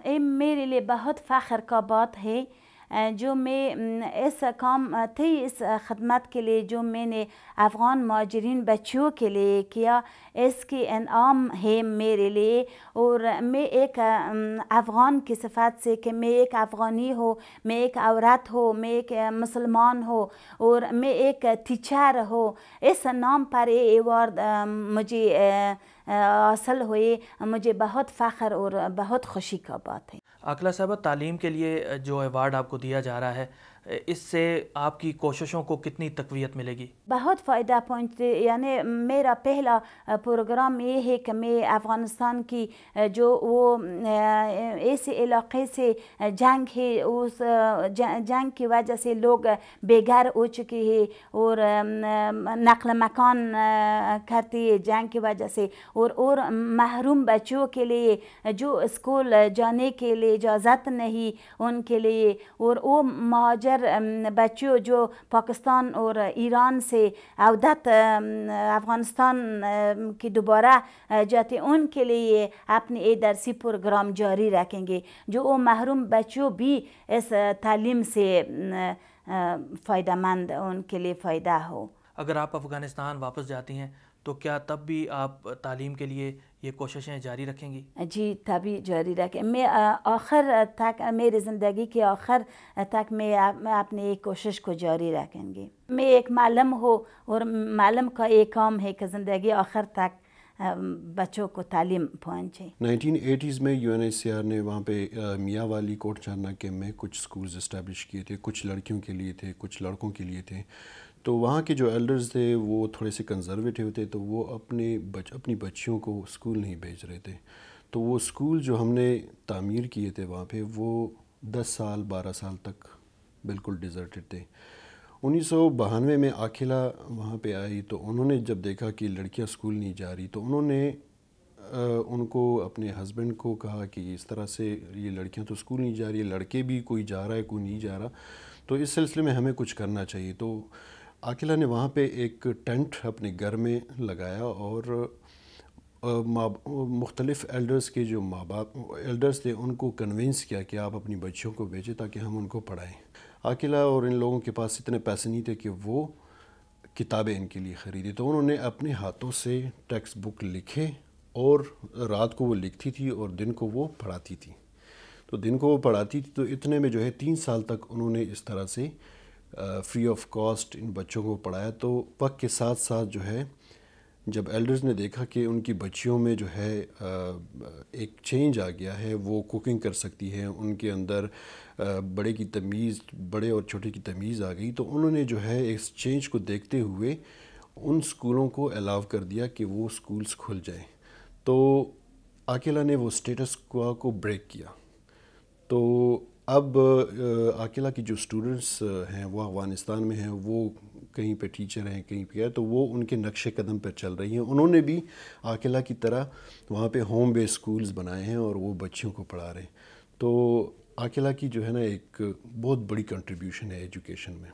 یہ میرے لیے بہت فخر کا بات ہے جو میں اس کام تھی اس خدمت کے لیے جو میں نے افغان مہاجرین بچوں کے لیے کیا، اس کی انعام ہے میرے لیے۔ اور میں ایک افغان کی صفت سے کہ میں ایک افغانی ہوں، میں ایک عورت ہوں، میں ایک مسلمان ہوں اور میں ایک ٹیچر ہوں، اس نام پر یہ ایوارڈ مجھے حاصل ہوئے، مجھے بہت فخر اور بہت خوشی کا بات ہے۔ عاقلہ صاحبہ، تعلیم کے لیے جو ایوارڈ آپ کو دیا جا رہا ہے، اس سے آپ کی کوششوں کو کتنی تقویت ملے گی؟ بہت فائدہ پہنچتے، یعنی میرا پہلا پروگرام یہ ہے کہ میں افغانستان کی جو وہ ایسے علاقے سے جنگ ہے، اس جنگ کی وجہ سے لوگ بے گھر ہو چکے ہیں اور نقل مکان کرتے ہیں جنگ کی وجہ سے، اور محروم بچوں کے لیے جو اسکول جانے کے لیے اجازت نہیں ان کے لیے، اور وہ مہاجر بچوں جو پاکستان اور ایران سے عودت افغانستان کی دوبارہ جاتے ان کے لیے اپنے یہ درسی پروگرام جاری رکھیں گے، جو وہ محروم بچوں بھی اس تعلیم سے فائدہ مند ان کے لیے فائدہ ہو۔ اگر آپ افغانستان واپس جاتی ہیں تو کیا تب بھی آپ تعلیم کے لیے یہ کوششیں جاری رکھیں گی؟ جی تبھی جاری رکھیں، میں آخر تک، میری زندگی کے آخر تک میں اپنی ایک کوشش کو جاری رکھیں گی۔ میں ایک معلم ہوں اور معلم کا ایک کام ہے کہ زندگی آخر تک بچوں کو تعلیم پہنچے۔ 1980s میں UNHCR نے وہاں پہ میاں والی کوٹ چارنا کیمپ میں کچھ سکولز اسٹیبلش کیے تھے، کچھ لڑکیوں کے لیے تھے، کچھ لڑکوں کے لیے تھے۔ تو وہاں کے جو ایلڈرز تھے وہ تھوڑے سے کنزرویٹیو تھے، تو وہ اپنی بچیوں کو اسکول نہیں بھیج رہے تھے۔ تو وہ اسکول جو ہم نے تعمیر کیے تھے وہاں پہ، وہ 10 سال 12 سال تک بالکل ڈیزرٹڈ تھے۔ 1992 میں عاقلہ وہاں پہ آئی تو انہوں نے جب دیکھا کہ لڑکیاں اسکول نہیں جا رہی تو انہوں نے ان کو اپنے ہسبینڈ کو کہا کہ اس طرح سے یہ لڑکیاں تو اسکول نہیں جا رہی، لڑکے بھی کوئی جا رہا ہے کوئی نہیں جا رہا، تو اس سلسلے میں ہمیں کچھ کرنا چاہیے۔ تو عاقلہ نے وہاں پہ ایک ٹینٹ اپنے گھر میں لگایا اور مختلف ایلڈرز کے جو ماں باپ ایلڈرز تھے ان کو کنونس کیا کہ آپ اپنی بچیوں کو بھیجیں تاکہ ہم ان کو پڑھائیں۔ عاقلہ اور ان لوگوں کے پاس اتنے پیسے نہیں تھے کہ وہ کتابیں ان کے لیے خریدیں، تو انہوں نے اپنے ہاتھوں سے ٹیکسٹ بک لکھے اور رات کو وہ لکھتی تھی اور دن کو وہ پڑھاتی تھی۔ تو دن کو وہ پڑھاتی تھی تو اتنے میں جو ہے 3 سال تک انہوں نے اس طرح سے فری آف کاسٹ ان بچوں کو پڑھایا۔ تو وقت کے ساتھ ساتھ جو ہے جب ایلڈرز نے دیکھا کہ ان کی بچیوں میں جو ہے ایک چینج آ گیا ہے، وہ کوکنگ کر سکتی ہے، ان کے اندر بڑے کی تمیز، بڑے اور چھوٹے کی تمیز آ گئی، تو انہوں نے جو ہے اس چینج کو دیکھتے ہوئے ان سکولوں کو الاؤ کر دیا کہ وہ سکولز کھل جائیں۔ تو عاقلہ نے وہ اسٹیٹس کو بریک کیا۔ تو اب عاقلہ کی جو اسٹوڈنٹس ہیں وہ افغانستان میں ہیں، وہ کہیں پہ ٹیچر ہیں کہیں پہ ہے، تو وہ ان کے نقش قدم پر چل رہی ہیں۔ انہوں نے بھی عاقلہ کی طرح وہاں پہ ہوم بیس سکولز بنائے ہیں اور وہ بچیوں کو پڑھا رہے ہیں۔ تو عاقلہ کی جو ہے نا ایک بہت بڑی کنٹریبیوشن ہے ایجوکیشن میں۔